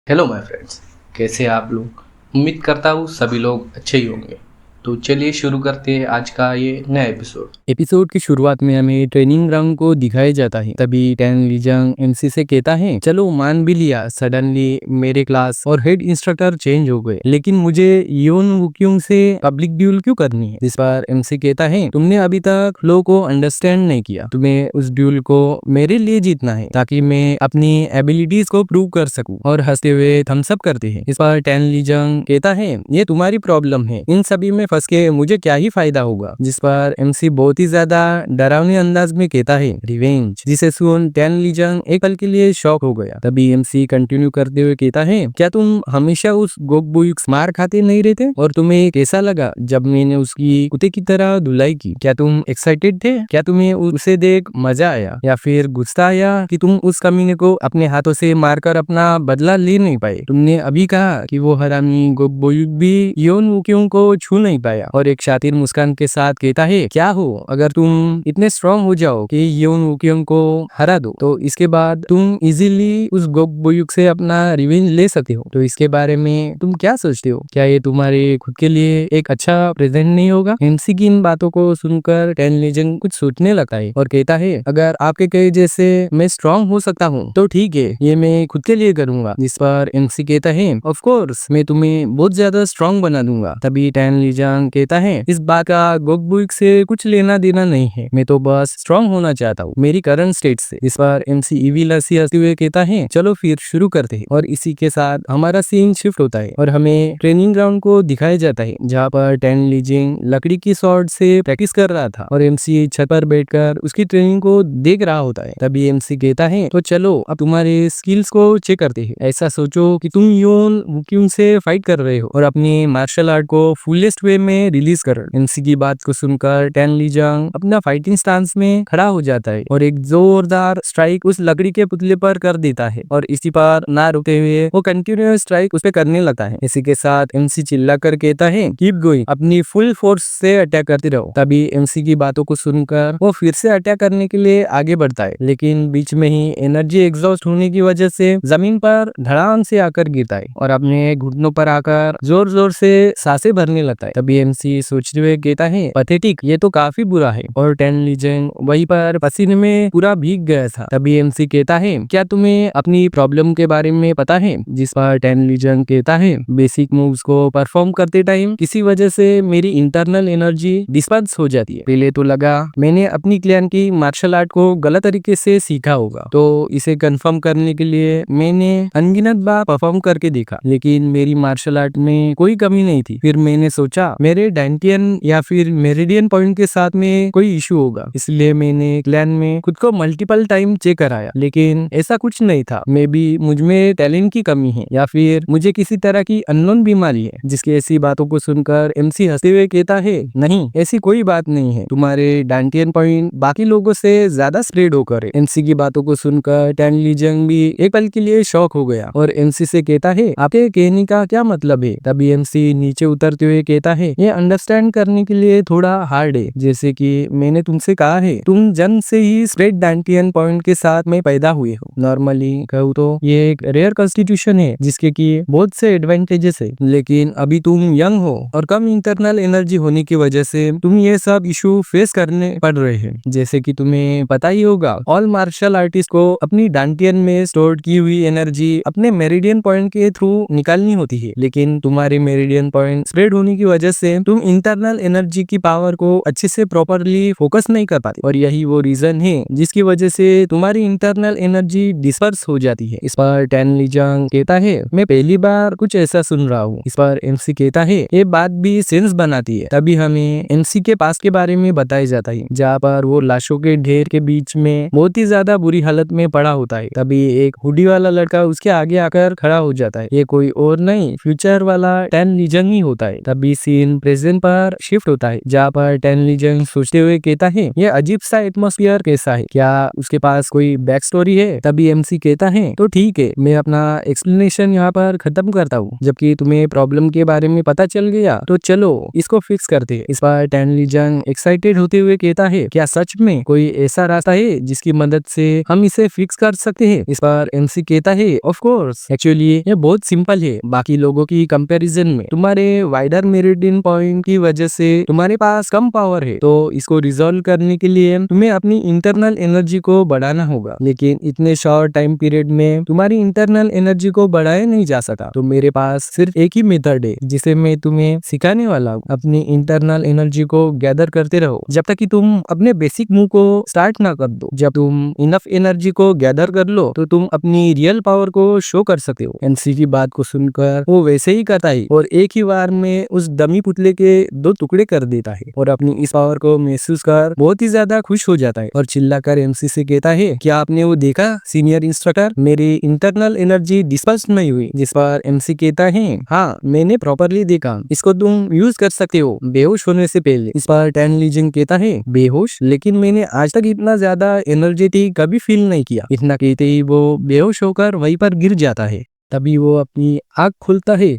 Hello my friends. कैसे हैं आप लोग? उम्मीद करता हूँ सभी लोग अच्छे ही होंगे। तो चलिए शुरू करते हैं आज का ये नया एपिसोड। एपिसोड की शुरुआत में हमें ट्रेनिंग ग्राउंड को दिखाया जाता है। तभी टैन लीजंग एमसी से कहता है, चलो मान भी लिया सडनली मेरे क्लास और हेड इंस्ट्रक्टर चेंज हो गए, लेकिन मुझे योन वुक्यूंग से पब्लिक ड्यूल क्यों करनी है? इस बार एमसी कहता है, तुमने अभी तक फ्लो को अंडरस्टैंड नहीं किया। तुम्हें उस ड्यूल को मेरे लिए जीतना है ताकि मैं अपनी एबिलिटीज को प्रूव कर सकूं। और हंसते हुए थम्स अप करते हैं। इस बार टैन लीजंग कहता है, ये तुम्हारी प्रॉब्लम है, इन सभी में फंस के मुझे क्या ही फायदा होगा? जिस पर एमसी बहुत ही ज्यादा डरावने अंदाज में कहता है, रिवेंज। जिसे सुन टैन लीजंग एक पल के लिए शॉक हो गया। तभी एमसी कंटिन्यू करते हुए कहता है, क्या तुम हमेशा उस गोकबुयुक मार खाते नहीं रहते? और तुम्हें कैसा लगा जब मैंने उसकी कुत्ते की तरह धुलाई की? क्या तुम एक्साइटेड थे? क्या तुम्हें उसे देख मजा आया या फिर गुस्सा आया कि तुम उस कमीने को अपने हाथों से मारकर अपना बदला ले नहीं पाए? तुमने अभी कहा कि वो हरामी गोकबुयुक भी योन वुक्यूंग को छू नहीं पाया। और एक शातिर मुस्कान के साथ कहता है, क्या हो अगर तुम इतने स्ट्रांग हो जाओ कि योन वुक्यूंग को हरा दो, तो इसके बाद तुम इजीली उस गोकबुयुक से अपना रिवेंज ले सकते हो। तो इसके बारे में तुम क्या सोचते हो? क्या ये तुम्हारे खुद के लिए एक अच्छा प्रेजेंट नहीं होगा? एमसी की इन बातों को सुनकर टैन लीजंग कुछ सोचने लगता है और कहता है, अगर आपके कहे जैसे मैं स्ट्रांग हो सकता हूँ तो ठीक है, ये मैं खुद के लिए करूंगा। जिस पर एमसी कहता है, ऑफ कोर्स मैं तुम्हें बहुत ज्यादा स्ट्रांग बना दूंगा। तभी टैन लीजंग कहता है, इस बात का गोकबुयुक से कुछ लेना देना नहीं है, मैं तो बस स्ट्रांग होना चाहता हूँ मेरी करंट स्टेट से। इस पर एमसी इविल हंसी हंसते हुए कहता है, चलो फिर शुरू करते हैं। और इसी के साथ हमारा सीन शिफ्ट होता है और हमें ट्रेनिंग ग्राउंड को दिखाया जाता है, जहाँ पर टैन लीजिंग लकड़ी की स्वॉर्ड से प्रैक्टिस कर रहा था और एमसी छत पर बैठकर उसकी ट्रेनिंग को देख रहा होता है। तभी एमसी कहता है, तो चलो अब तुम्हारे स्किल्स को चेक करते हैं। ऐसा सोचो कि तुम योन वुक्यूंग से फाइट कर रहे हो और अपनी मार्शल आर्ट को फुलेस्ट वे में रिलीज कर। एमसी की बात को सुनकर टैन लीजंग अपना फाइटिंग स्टांस में खड़ा हो जाता है और एक जोरदार स्ट्राइक उस लकड़ी के पुतले पर कर देता है और इसी पर ना रुकते हुए वो कंटिन्यूअस स्ट्राइक उस पे करने लगता है। इसी के साथ एमसी चिल्लाकर कहता है, कीप गोइंग, अपनी फुल फोर्स से अटैक करते रहो। तभी एमसी की बातों को सुनकर वो फिर से अटैक करने के लिए आगे बढ़ता है, लेकिन बीच में ही एनर्जी एग्जॉस्ट होने की वजह से जमीन पर धड़ाम से आकर गिरता है और अपने घुटनों पर आकर जोर जोर से सांसें भरने लगता है। तभी एमसी सोचते हुए कहता है, पैथेटिक, ये तो काफी बुरा है। और टैन लीजंग वहीं पर पसीने में पूरा भीग गया था। तभी एमसी कहता है, क्या तुम्हें अपनी प्रॉब्लम के बारे में पता है? जिस पर टैन लीजंग कहता है, बेसिक मूव्स को परफॉर्म करते टाइम किसी वजह से मेरी इंटरनल एनर्जी डिस्पर्स हो जाती है। पहले तो लगा मैंने अपनी क्लैन की मार्शल आर्ट को गलत तरीके से सीखा होगा, तो इसे कंफर्म करने के लिए मैंने अनगिनत बार परफॉर्म करके देखा, लेकिन मेरी मार्शल आर्ट में कोई कमी नहीं थी। फिर मैंने सोचा मेरे डांटियन या फिर मेरिडियन पॉइंट के साथ में कोई इशू होगा, इसलिए मैंने क्लैन में खुद को मल्टीपल टाइम चेक कराया, लेकिन ऐसा कुछ नहीं था। मे बी मुझ में टैलेंट की कमी है या फिर मुझे किसी तरह की अननोन बीमारी है। जिसकी ऐसी बातों को सुनकर एमसी हंसते हुए कहता है, नहीं ऐसी कोई बात नहीं है, तुम्हारे डांटियन पॉइंट बाकी लोगों से ज्यादा स्प्रेड होकर है। एमसी की बातों को सुनकर टैन लीजंग भी एक पल के लिए शॉक हो गया और एमसी से कहता है, आपके कहने का क्या मतलब है? तभी एमसी नीचे उतरते हुए कहता है, ये अंडरस्टैंड करने के लिए थोड़ा हार्ड है। जैसे कि मैंने तुमसे कहा है, तुम जन्म से ही स्प्रेड डांटियन पॉइंट के साथ में पैदा हुए हो। नॉर्मली कहूँ तो ये एक रेयर कॉन्स्टिट्यूशन है जिसके की बहुत से एडवांटेजेस है, लेकिन अभी तुम यंग हो और कम इंटरनल एनर्जी होने की वजह से तुम ये सब इशू फेस करने पड़ रहे हैं। जैसे कि तुम्हें पता ही होगा, ऑल मार्शल आर्टिस्ट को अपनी डांटियन में स्टोर की हुई एनर्जी अपने मेरिडियन पॉइंट के थ्रू निकालनी होती है, लेकिन तुम्हारे मेरिडियन पॉइंट स्प्रेड होने की वजह से तुम इंटरनल एनर्जी की पावर को अच्छे से प्रॉपरली फोकस नहीं कर पाते और यही वो रीजन है जिसकी वजह से तुम्हारी इंटरनल एनर्जी डिस्पर्स हो जाती है। इस पर टैन लीजंग कहता है, मैं पहली बार कुछ ऐसा सुन रहा हूँ। इस पर एमसी कहता है, ये बात भी सेंस बनाती है। तभी हमें एमसी के पास के बारे में बताया जाता है, जहाँ पर वो लाशों के ढेर के बीच में बहुत ही ज्यादा बुरी हालत में पड़ा होता है। तभी एक हुडी वाला लड़का उसके आगे आकर खड़ा हो जाता है। ये कोई और नहीं, फ्यूचर वाला टैन लीजंग ही होता है। तभी सीन सीन प्रेजेंट पर शिफ्ट होता है, जहाँ पर टैन लीजंग सोचते हुए कहता है ये अजीब सा एटमॉस्फेयर कैसा है, क्या उसके पास कोई बैक स्टोरी है। तभी एमसी कहता है तो ठीक है, मैं अपना एक्सप्लेनेशन यहाँ पर खत्म करता हूँ, जबकि तुम्हें प्रॉब्लम के बारे में पता चल गया तो चलो इसको फिक्स करते हैं। इस पर टैन लीजंग एक्साइटेड होते हुए कहता है क्या सच में कोई ऐसा रास्ता है जिसकी मदद से हम इसे फिक्स कर सकते हैं। इस पर एमसी कहता है ऑफ कोर्स, एक्चुअली ये बहुत सिंपल है, बाकी लोगों की कंपैरिजन में तुम्हारे वाइडर मेरिडियन पॉइंट की वजह से तुम्हारे पास कम पावर है, तो इसको रिजॉल्व करने के लिए तुम्हें अपनी इंटरनल एनर्जी को बढ़ाना होगा, लेकिन इतने शॉर्ट टाइम पीरियड में तुम्हारी इंटरनल एनर्जी को बढ़ाया नहीं जा सकता। तो मेरे पास सिर्फ एक ही मेथड है जिसे मैं तुम्हें सिखाने वाला हूँ। अपनी इंटरनल एनर्जी को गैदर करते रहो जब तक कि तुम अपने बेसिक मूव को स्टार्ट ना कर दो। जब तुम इनफ एनर्जी को गैदर कर लो तो तुम अपनी रियल पावर को शो कर सकते हो। एनसी की बात को सुनकर वो वैसे ही करता है और एक ही बार में उस डमी पुतले के 2 टुकड़े कर देता है और अपनी इस पावर को महसूस कर बहुत ही ज्यादा खुश हो जाता है और चिल्लाकर एमसी से कहता है क्या आपने वो देखा सीनियर इंस्ट्रक्टर, मेरी इंटरनल एनर्जी डिस्पर्स नहीं हुई। जिस पर एमसी कहता है हाँ मैंने प्रॉपरली देखा, इसको तुम यूज कर सकते हो बेहोश होने से पहले। इस पर टैन लीजंग कहता है बेहोश, लेकिन मैंने आज तक इतना ज्यादा एनर्जेटिक कभी फील नहीं किया। इतना कहते ही वो बेहोश होकर वहीं पर गिर जाता है। तभी वो अपनी आंख खोलता है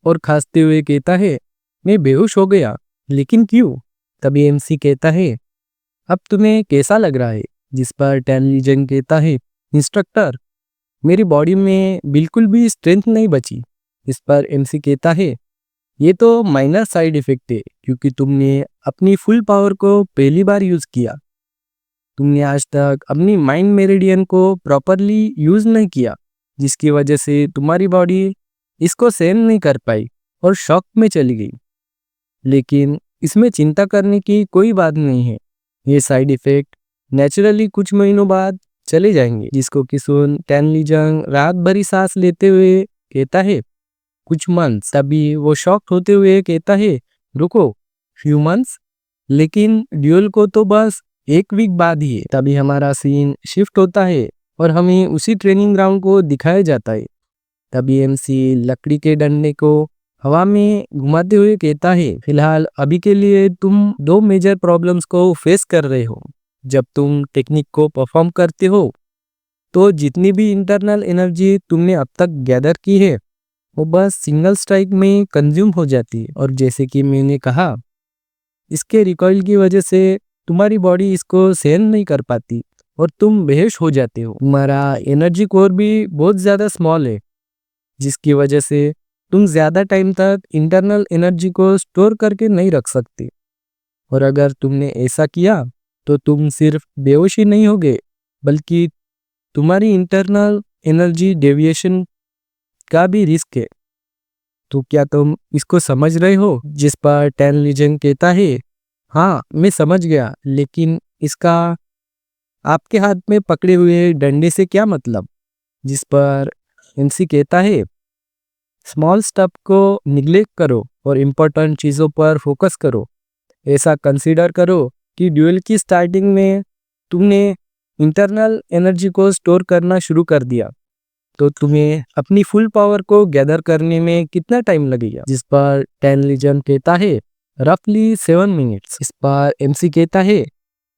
और खांसते हुए कहता है मैं बेहोश हो गया, लेकिन क्यों। तभी एमसी कहता है अब तुम्हें कैसा लग रहा है। जिस पर टैन लीजंग कहता है इंस्ट्रक्टर मेरी बॉडी में बिल्कुल भी स्ट्रेंथ नहीं बची। इस पर एमसी कहता है ये तो माइनर साइड इफेक्ट है, क्योंकि तुमने अपनी फुल पावर को पहली बार यूज किया। तुमने आज तक अपनी माइंड मेरिडियन को प्रॉपरली यूज नहीं किया, जिसकी वजह से तुम्हारी बॉडी इसको सहन नहीं कर पाई और शॉक में चली गई। लेकिन इसमें चिंता करने की कोई बात नहीं है, ये साइड इफेक्ट नेचुरली कुछ महीनों बाद चले जाएंगे। जिसको कि सुन टैन लीजंग रात भरी सांस लेते हुए कहता है कुछ मंथ्स। तभी वो शॉक होते हुए कहता है रुको फ्यू मंथ्स, लेकिन ड्यूल को तो बस 1 वीक बाद ही है। तभी हमारा सीन शिफ्ट होता है और हमें उसी ट्रेनिंग ग्राउंड को दिखाया जाता है। तभी एमसी लकड़ी के डंडे को हवा में घुमाते हुए कहता है फिलहाल अभी के लिए तुम 2 मेजर प्रॉब्लम्स को फेस कर रहे हो। जब तुम टेक्निक को परफॉर्म करते हो तो जितनी भी इंटरनल एनर्जी तुमने अब तक गैदर की है वो बस सिंगल स्ट्राइक में कंज्यूम हो जाती है, और जैसे कि मैंने कहा इसके रिकॉइल की वजह से तुम्हारी बॉडी इसको सहन नहीं कर पाती और तुम बेहोश हो जाते हो। तुम्हारा एनर्जी कोर भी बहुत ज़्यादा स्मॉल है, जिसकी वजह से तुम ज़्यादा टाइम तक इंटरनल एनर्जी को स्टोर करके नहीं रख सकते। और अगर तुमने ऐसा किया तो तुम सिर्फ बेहोश ही नहीं होगे, बल्कि तुम्हारी इंटरनल एनर्जी डेविएशन का भी रिस्क है। तो क्या तुम इसको समझ रहे हो। जिस पर टैन लीजंग कहता है हाँ मैं समझ गया, लेकिन इसका आपके हाथ में पकड़े हुए डंडे से क्या मतलब। जिस पर एमसी कहता है स्मॉल स्टेप को निग्लेक्ट करो और इम्पोर्टेंट चीज़ों पर फोकस करो। ऐसा कंसीडर करो कि ड्यूल की स्टार्टिंग में तुमने इंटरनल एनर्जी को स्टोर करना शुरू कर दिया, तो तुम्हें अपनी फुल पावर को गैदर करने में कितना टाइम लगेगा। जिस पर टैन लीजंग कहता है रफली 7 मिनट्स। इस पर एमसी कहता है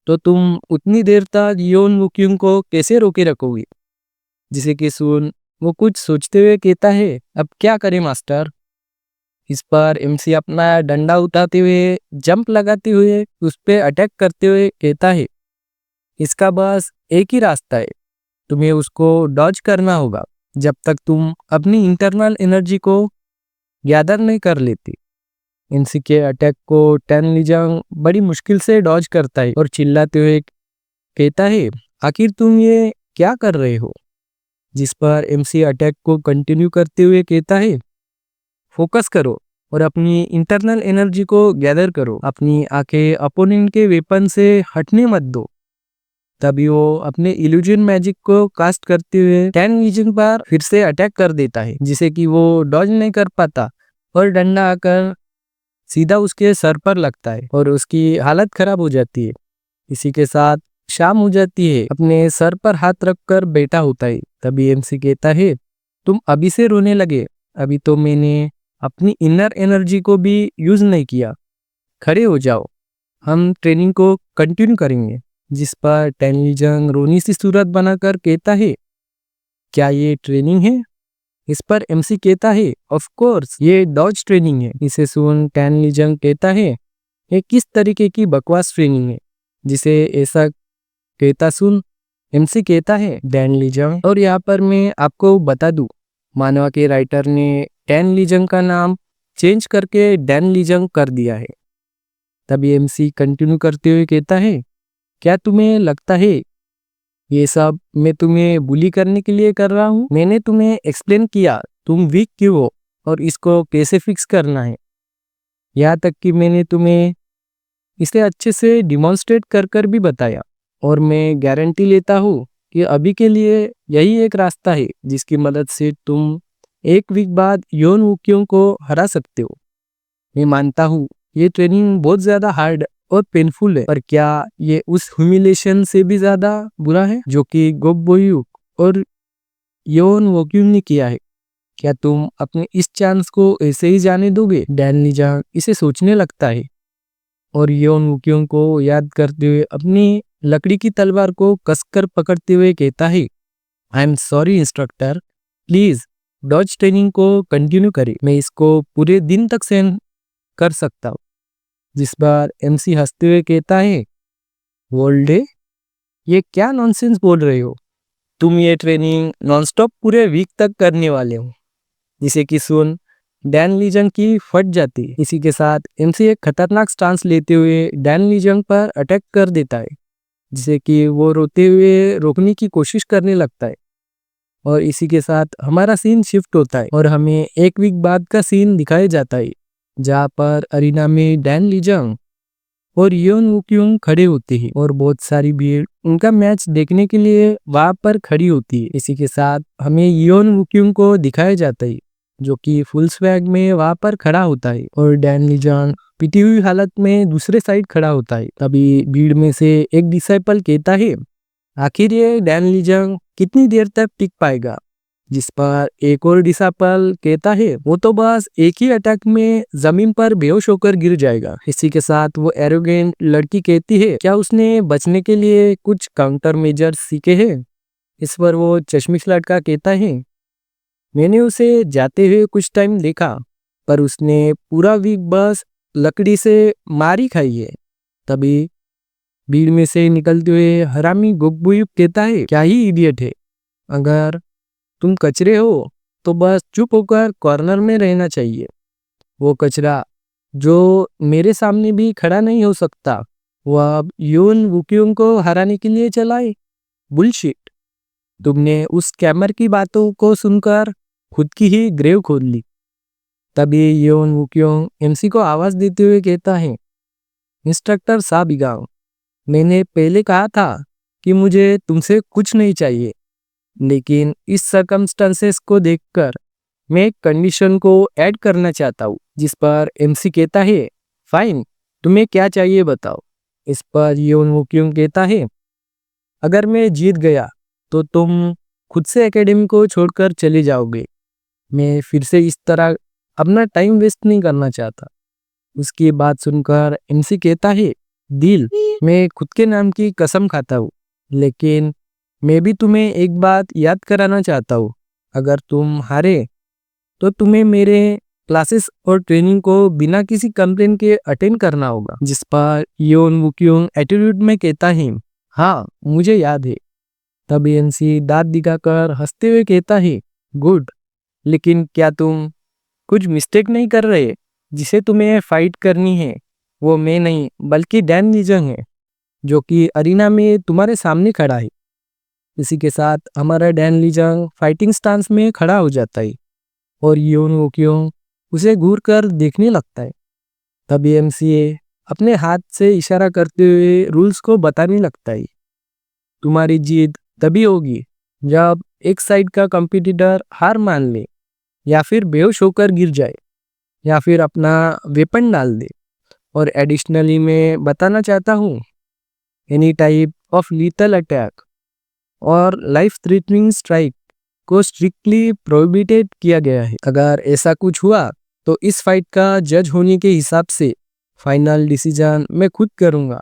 तो तुम उतनी देर तक योन वुक्यूंग को कैसे रोके रखोगे। जिसे कि सुन वो कुछ सोचते हुए कहता है अब क्या करें मास्टर। इस पर एमसी अपना डंडा उठाते हुए जंप लगाते हुए उस पे अटैक करते हुए कहता है इसका बस एक ही रास्ता है, तुम्हें उसको डॉज करना होगा जब तक तुम अपनी इंटरनल एनर्जी को गैदर नहीं कर लेती। एमसी के अटैक को टैन लीजंग बड़ी मुश्किल से डॉज करता है और चिल्लाते हुए कहता है आखिर तुम ये क्या कर रहे हो। जिस पर एमसी अटैक को कंटिन्यू करते हुए कहता है फोकस करो और अपनी इंटरनल एनर्जी को गैदर करो, अपनी आंखें अपोनेंट के वेपन से हटने मत दो। तभी वो अपने इल्यूजन मैजिक को कास्ट करते हुए टैन लीजंग पर फिर से अटैक कर देता है, जिसे कि वो डॉज नहीं कर पाता और डंडा आकर सीधा उसके सर पर लगता है और उसकी हालत खराब हो जाती है। इसी के साथ शाम हो जाती है। अपने सर पर हाथ रखकर बैठा होता है। तभी एमसी कहता है तुम अभी से रोने लगे, अभी तो मैंने अपनी इनर एनर्जी को भी यूज नहीं किया। खड़े हो जाओ, हम ट्रेनिंग को कंटिन्यू करेंगे। जिस पर टेनलिजंग रोनी सी सूरत बनाकर कहता है, क्या ये ट्रेनिंग है? इस पर एमसी कहता है, ऑफ कोर्स ये डॉज ट्रेनिंग है। इसे सुन टेनलिजंग कहता है, ये किस तरीके की बकवास ट्रेनिंग है जिसे ऐसा कहता सुन एमसी कहता है टेनलिजंग। और यहाँ पर मैं आपको बता दूं, मानवा के राइटर ने टेनलिजंग का नाम चेंज करके डेनलिजंग कर दिया है। तभी एमसी कंटिन्यू करते हुए कहता है, क्या तुम्हें लगता है ये सब मैं तुम्हें बुली करने के लिए कर रहा हूँ? मैंने तुम्हें एक्सप्लेन किया तुम वीक क्यों हो और इसको कैसे फिक्स करना है। यहाँ तक कि मैंने तुम्हें इसे अच्छे से डिमॉन्स्ट्रेट कर कर भी बताया। और मैं गारंटी लेता हूँ कि अभी के लिए यही एक रास्ता है जिसकी मदद से तुम एक वीक बाद योन वूक्यों को हरा सकते हो। मैं मानता हूँ ये ट्रेनिंग बहुत ज़्यादा हार्ड और पेनफुल है, पर क्या ये उस ह्यूमिलेशन से भी ज़्यादा बुरा है जो कि गोबोयुक और योन वोक्यूम ने किया है? क्या तुम अपने इस चांस को ऐसे ही जाने दोगे? डैनलिजांग इसे सोचने लगता है और योन वोक्यूम को याद करते हुए अपनी लकड़ी की तलवार को कसकर पकड़ते हुए कहता है, I am sorry instructor, please डॉज ट्रेनिंग को कंटिन्यू करें। मैं इसको पूरे दिन तक सहन कर सकता हूँ। जिस बार एमसी हंसते हुए कहता है, वोल्डे ये क्या नॉनसेंस बोल रहे हो? तुम ये ट्रेनिंग नॉनस्टॉप पूरे वीक तक करने वाले हो। जिसे कि सुन डैन लीजंग की फट जाती है। इसी के साथ एमसी एक खतरनाक स्टांस लेते हुए डैन लीजंग पर अटैक कर देता है, जिसे कि वो रोते हुए रोकने की कोशिश करने लगता है। और इसी के साथ हमारा सीन शिफ्ट होता है और हमें एक वीक बाद का सीन दिखाया जाता है, जहाँ पर अरीना में डैन लीजंग और योन वूक्यूंग खड़े होते हैं और बहुत सारी भीड़ उनका मैच देखने के लिए वहां पर खड़ी होती है। इसी के साथ हमें योन वूक्यूंग को दिखाया जाता है जो कि फुल स्वैग में वहां पर खड़ा होता है और डैन लीजंग पिटी हुई हालत में दूसरे साइड खड़ा होता है। तभी भीड़ में से एक डिसाइपल कहता है, आखिर ये डैन लीजंग कितनी देर तक टिक पाएगा? जिस पर एक और डिसाइपल कहता है, वो तो बस एक ही अटैक में जमीन पर बेहोश होकर गिर जाएगा। इसी के साथ वो एरोगेंट लड़की कहती है, क्या उसने बचने के लिए कुछ काउंटर मेजर्स सीखे हैं? इस पर वो चश्मिश लड़का कहता है, मैंने उसे जाते हुए कुछ टाइम देखा, पर उसने पूरा वीक बस लकड़ी से मारी खाई है। तभी भीड़ में से निकलते हुए हरामी गोबुयुक कहता है, क्या ही इडियट है, अगर तुम कचरे हो तो बस चुप होकर कॉर्नर में रहना चाहिए। वो कचरा जो मेरे सामने भी खड़ा नहीं हो सकता, वह अब योन वूक्यूंग को हराने के लिए चलाए। बुलशिट, तुमने उस स्कैमर की बातों को सुनकर खुद की ही ग्रेव खोद ली। तभी योन वूक्यूंग एमसी को आवाज देते हुए कहता है, इंस्ट्रक्टर साबिगांग, मैंने पहले कहा था कि मुझे तुमसे कुछ नहीं चाहिए, लेकिन इस सर्कमस्टेंसेस को देखकर मैं एक कंडीशन को ऐड करना चाहता हूँ। जिस पर एमसी कहता है, फाइन, तुम्हें क्या चाहिए बताओ। इस पर योन वूक्यूंग कहता है, अगर मैं जीत गया तो तुम खुद से एकेडमी को छोड़कर चले जाओगे। मैं फिर से इस तरह अपना टाइम वेस्ट नहीं करना चाहता। उसकी बात सुनकर एमसी कहता है, दिल, मैं खुद के नाम की कसम खाता हूँ, लेकिन मैं भी तुम्हें एक बात याद कराना चाहता हूँ। अगर तुम हारे तो तुम्हें मेरे क्लासेस और ट्रेनिंग को बिना किसी कंप्लेन के अटेंड करना होगा। जिस पर योन वूक्यूंग एटीट्यूड में कहता है, हाँ मुझे याद है। तब एमसी दांत दिखाकर हंसते हुए कहता है, गुड, लेकिन क्या तुम कुछ मिस्टेक नहीं कर रहे? जिसे तुम्हें फाइट करनी है वो मैं नहीं बल्कि डैन लीजंग है, जो कि अरीना में तुम्हारे सामने खड़ा है। इसी के साथ हमारा डैन लीजंग फाइटिंग स्टांस में खड़ा हो जाता है और योन वूक्यूंग उसे घूर कर देखने लगता है। तभी एमसीए अपने हाथ से इशारा करते हुए रूल्स को बताने लगता है, तुम्हारी जीत तभी होगी जब एक साइड का कंपटीटर हार मान ले, या फिर बेहोश होकर गिर जाए, या फिर अपना वेपन डाल दे। और एडिशनली मैं बताना चाहता हूँ, any type of lethal attack और लाइफ थ्रेटनिंग स्ट्राइक को स्ट्रिक्टली प्रोहिबिटेड किया गया है। अगर ऐसा कुछ हुआ तो इस फाइट का जज होने के हिसाब से फाइनल डिसीजन मैं खुद करूँगा।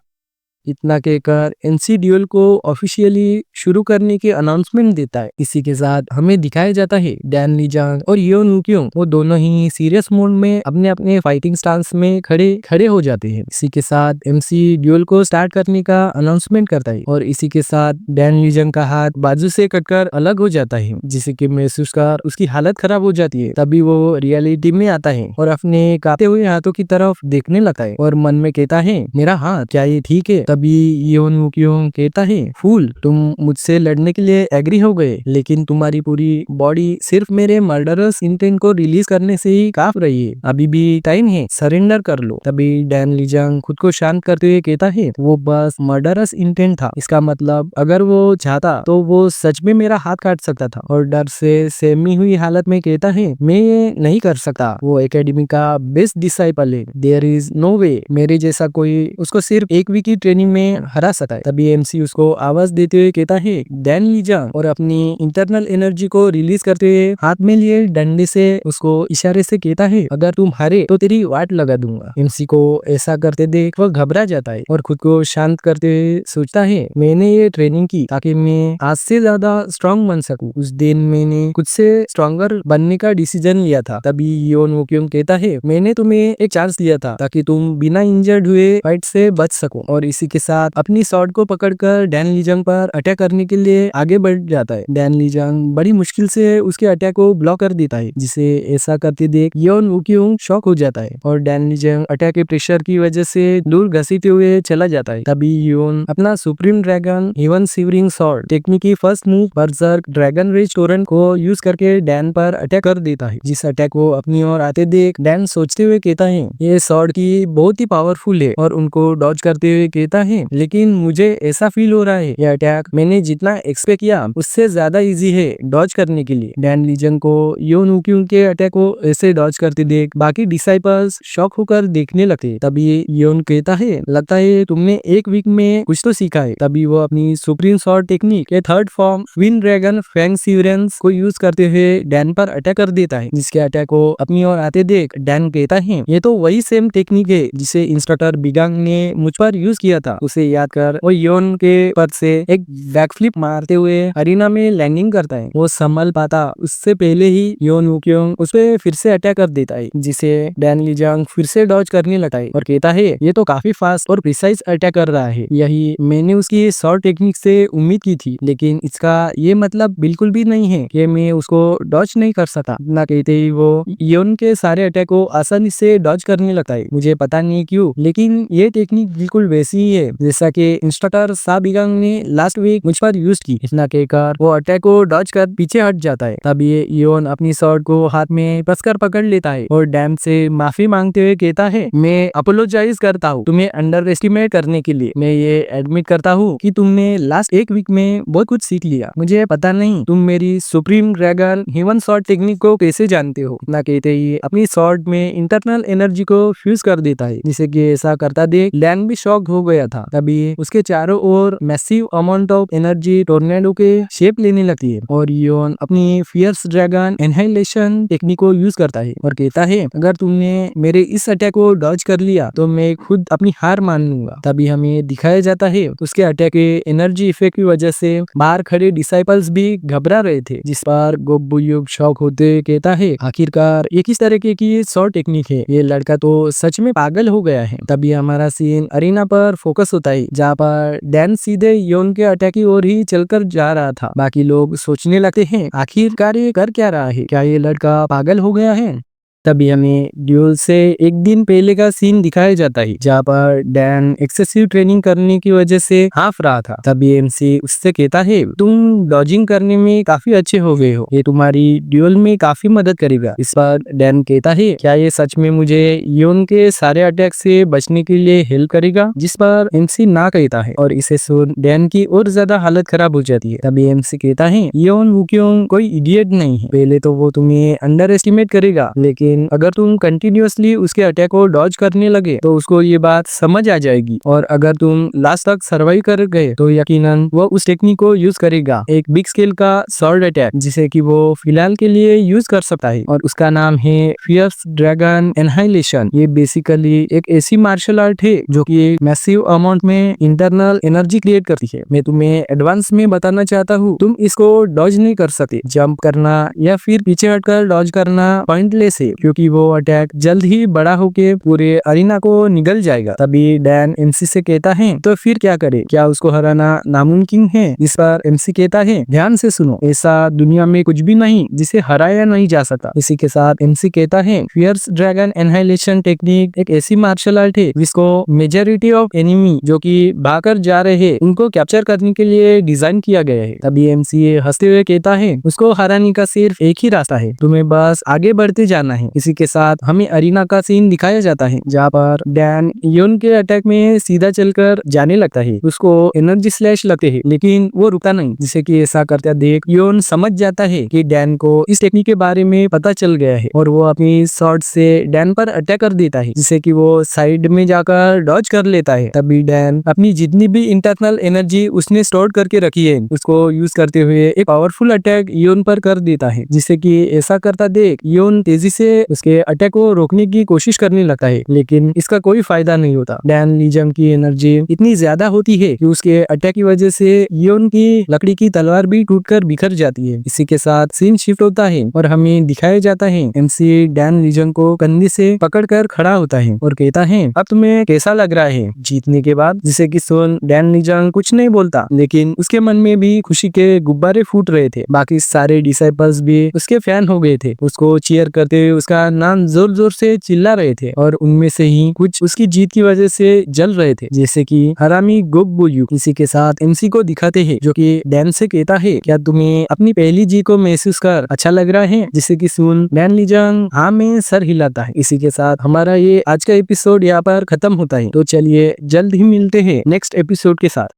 इतना कहकर एनसी ड्यूल को ऑफिशियली शुरू करने की अनाउंसमेंट देता है। इसी के साथ हमें दिखाया जाता है डैन लीजांग और योन वूक्योंग वो दोनों ही सीरियस मोड में अपने अपने फाइटिंग स्टांस में खड़े हो जाते हैं। इसी के साथ एमसी ड्यूल को स्टार्ट करने का अनाउंसमेंट करता है और इसी के साथ डैन लीजांग का हाथ बाजू से कटकर अलग हो जाता है, जिसे कि महसूस कर उसकी हालत खराब हो जाती है। तभी वो रियलिटी में आता है और अपने कांपते हुए हाथों की तरफ देखने लगता है और मन में कहता है, मेरा हाथ, क्या ये ठीक है? तभी योन वूक्योंग कहता है, फूल, तुम मुझसे लड़ने के लिए एग्री हो गए, लेकिन तुम्हारी पूरी बॉडी सिर्फ मेरे मर्डरस इंटेंट को रिलीज करने से ही कांप रही है। अभी भी टाइम है, सरेंडर कर लो। तभी डैन लीजांग खुद को शांत करते हुए कहता है, वो बस मर्डरस इंटेंट था। इसका मतलब अगर वो चाहता तो वो सच में मेरा हाथ काट सकता था। और डर से सहमी हुई हालत में कहता है, मैं ये नहीं कर सकता। वो एकेडमी का बेस्ट डिसाइपल है, देयर इज नो वे मेरे जैसा कोई उसको सिर्फ एक वीक की ट्रेनिंग में हरा सकता है। तभी एमसी उसको आवाज देते हुए कहता है, डैन लीजांग, और अपनी इंटरनल एनर्जी को रिलीज करते हुए हाथ में लिए डंडे से उसको इशारे से कहता है, अगर तुम हारे तो तेरी वाट लगा दूंगा। एमसी को ऐसा करते देख वह घबरा जाता है और खुद को शांत करते हुए सोचता है, मैंने ये ट्रेनिंग की ताकि मैं आज से ज्यादा स्ट्रांग बन सकूं। उस दिन मैंने खुद से स्ट्रॉन्गर बनने का डिसीजन लिया था। तभी योन वूक्योंग कहता है, मैंने तुम्हें एक चांस दिया था ताकि तुम बिना इंजर्ड हुए फाइट से बच सको। और इसी के साथ अपनी शॉट को पकड़कर डैन लीजांग पर अटैक करने के लिए आगे बढ़ जाता है। डैन लीजांग बड़ी मुश्किल से उसके अटैक को ब्लॉक कर देता है, जिसे ऐसा करते देख योन वूक्योंग शॉक हो जाता है और डैन लीजांग अटैक के प्रेशर की वजह से दूर घसीटते हुए चला जाता है। तभी योन अपना supreme dragon heaven shivering sword technique की first move berserk dragon rage torrent को यूज करके डैन पर अटैक कर देता है। जिस अटैक को अपनी ओर आते देख डैन सोचते हुए कहता है, ये स्वॉर्ड की बहुत ही पावरफुल है, और उनको डॉज करते हुए कहता है, लेकिन मुझे ऐसा फील हो रहा है यह अटैक मैंने जितना एक्सपेक्ट किया उससे ज्यादा इजी है डॉज करने के लिए। डैन लीजांग को योन वूक्योंग के अटैक को ऐसे डॉज करते देख बाकी डिसाइपल्स शॉक होकर देखने लगते। तभी योन कहता है, लगता है तुमने एक वीक में कुछ तो सीखा है। तभी वो अपनी सुप्रीम स्वॉर्ड टेक्निक के third form twin dragon fang severance को यूज करते हुए डैन पर अटैक कर देता है। जिसके अटैक को अपनी ओर आते देख डैन कहता है, ये तो वही सेम टेक्निक है जिसे इंस्ट्रक्टर बिगांग ने मुझ पर यूज किया था। उसे याद कर वो योन के पर से एक बैकफ्लिप मारते हुए अरीना में लैंडिंग करता है। वो संभल पाता उससे पहले ही योन वूक्योंग उस पे फिर से अटैक कर देता है, जिसे डैन लीजांग फिर से डॉज करने लगता है और कहता है, ये तो काफी फास्ट और प्रिसाइज अटैक कर रहा है। यही मैंने उसकी शॉर्ट टेक्निक से उम्मीद की थी, लेकिन इसका ये मतलब बिल्कुल भी नहीं है कि मैं उसको डॉज नहीं कर सकता। ना कहते ही वो योन के सारे अटैक को आसानी से डॉज करने लगता है। मुझे पता नहीं क्यों, लेकिन ये टेक्निक बिल्कुल वैसी ही है जैसा कि इंस्ट्रक्टर सा बिगांग ने लास्ट वीक मुझ पर यूज की। इतना कहकर वो अटैक को डॉज कर पीछे हट जाता है। तब ये योन अपनी शॉर्ट को हाथ में कसकर पकड़ लेता है और डैन से माफी मांगते हुए कहता है, मैं अपोलोजाइज करता हूँ तुम्हें अंडर एस्टिमेट करने के लिए। मैं ये एडमिट करता हूँ कि तुमने लास्ट एक वीक में बहुत कुछ सीख लिया। मुझे पता नहीं तुम मेरी supreme dragon heaven short technique को कैसे जानते हो। इतना कहते ही अपनी शॉर्ट में इंटरनल एनर्जी को फ्यूज कर देता है, जिसे कि ऐसा करता देख डैन भी शॉक हो गया था। तभी उसके चारों ओर massive amount of energy tornado के शेप लेने लगती है और योन अपनी फियर्स ड्रैगन एनहाइलेशन टेक्निक को यूज करता है और कहता है, अगर तुमने मेरे इस अटैक को डॉज कर लिया तो मैं खुद अपनी हार मान लूंगा। तभी हमें दिखाया जाता है उसके अटैक के एनर्जी इफेक्ट की वजह से बाहर खड़े डिसाइपल्स भी घबरा रहे थे, जिस पर गोबुयुग शॉक होते कहता है, आखिरकार ये किस तरीके की शॉर्ट टेक्निक है, ये लड़का तो सच में पागल हो गया है। तभी हमारा सीन अरीना पर फोकस होता है, जहाँ पर डैन सीधे योन के अटैक की ओर ही चलकर जा रहा था। बाकी लोग सोचने लगते हैं, आखिरकार ये कर क्या रहा है, क्या ये लड़का पागल हो गया है। तभी हमें ड्यूल से एक दिन पहले का सीन दिखाया जाता है, जहाँ पर डैन एक्सेसिव ट्रेनिंग करने की वजह से हाफ रहा था। तभी एमसी उससे कहता है, तुम डॉजिंग करने में काफी अच्छे हो गए हो, ये तुम्हारी ड्यूल में काफी मदद करेगा। इस पर डैन कहता है, क्या ये सच में मुझे योन के सारे अटैक से बचने के लिए हेल्प करेगा। जिस पर एमसी ना कहता है और इसे सुन डैन की और ज्यादा हालत खराब हो जाती है। तभी एमसी कहता है, योन वूक्योंग कोई इडियट नहीं है, पहले तो वो तुम्हें अंडर एस्टिमेट करेगा, लेकिन लेकिन अगर तुम कंटिन्यूअसली उसके अटैक को डॉज करने लगे तो उसको ये बात समझ आ जाएगी, और अगर तुम लास्ट तक सर्वाइव कर गए तो यकीनन वो उस टेक्निक को यूज करेगा, एक बिग स्केल का स्वॉर्ड अटैक, जिसे कि वो फिलहाल के लिए यूज कर सकता है, और उसका नाम है फियर्स ड्रैगन एनहाइलेशन। ये बेसिकली एक ऐसी मार्शल आर्ट है जो कि एक मैसिव अमाउंट में इंटरनल एनर्जी क्रिएट करती है। मैं तुम्हें एडवांस में बताना चाहता हूँ, तुम इसको डॉज नहीं कर सकते। जंप करना या फिर पीछे हटकर डॉज करना पॉइंटलेस है, क्योंकि वो अटैक जल्द ही बड़ा होके पूरे अरीना को निगल जाएगा। तभी डैन एमसी से कहता है, तो फिर क्या करे, क्या उसको हराना नामुमकिन है? इस पर एमसी कहता है, ध्यान से सुनो, ऐसा दुनिया में कुछ भी नहीं जिसे हराया नहीं जा सकता। इसी के साथ एमसी कहता है, फियर्स ड्रैगन एनहाइलेशन टेक्निक एक ऐसी मार्शल आर्ट है जिसको मेजॉरिटी ऑफ एनिमी जो कि भागकर जा रहे हैं उनको कैप्चर करने के लिए डिजाइन किया गया है। तभी एमसी हंसते हुए कहता है, उसको हराने का सिर्फ एक ही रास्ता है, तुम्हें बस आगे बढ़ते जाना है। इसी के साथ हमें अरीना का सीन दिखाया जाता है जहाँ पर डैन योन के अटैक में सीधा चलकर जाने लगता है। उसको एनर्जी स्लैश लगते हैं, लेकिन वो रुका नहीं, जिसे कि ऐसा करते देख योन समझ जाता है कि डैन को इस टेक्निक के बारे में पता चल गया है, और वो अपनी शॉट से डैन पर अटैक कर देता है, जिसे कि वो साइड में जाकर डॉज कर लेता है। तभी डैन अपनी जितनी भी इंटरनल एनर्जी उसने स्टोर करके रखी है उसको यूज करते हुए एक पावरफुल अटैक योन पर कर देता है, जिससे कि ऐसा करता देख योन तेजी से उसके अटैक को रोकने की कोशिश करने लगता है, लेकिन इसका कोई फायदा नहीं होता। डैन लीजंग की एनर्जी इतनी ज्यादा होती है कि उसके अटैक की वजह से योन की लकड़ी की तलवार भी टूटकर बिखर जाती है। इसी के साथ सीन शिफ्ट होता है और हमें दिखाया जाता है एमसी डैन लीजंग को कंधे से पकड़कर खड़ा होता है और कहता है, अब तुम्हें कैसा लग रहा है जीतने के बाद? जिसे कि सुन डैन लीजंग कुछ नहीं बोलता, लेकिन उसके मन में भी खुशी के गुब्बारे फूट रहे थे। बाकी सारे डिसाइपल्स भी उसके फैन हो गए थे, उसको चीयर करते हुए उसका नाम जोर जोर से चिल्ला रहे थे, और उनमें से ही कुछ उसकी जीत की वजह से जल रहे थे, जैसे कि हरामी गोक बुल्यू। इसी के साथ एमसी को दिखाते हैं जो कि डैन से कहता है, क्या तुम्हें अपनी पहली जीत को महसूस कर अच्छा लग रहा है? जिसे कि सुन डैन लीजंग हाँ में सर हिलाता है। इसी के साथ हमारा ये आज का एपिसोड यहाँ पर खत्म होता है। तो चलिए जल्द ही मिलते हैं नेक्स्ट एपिसोड के साथ।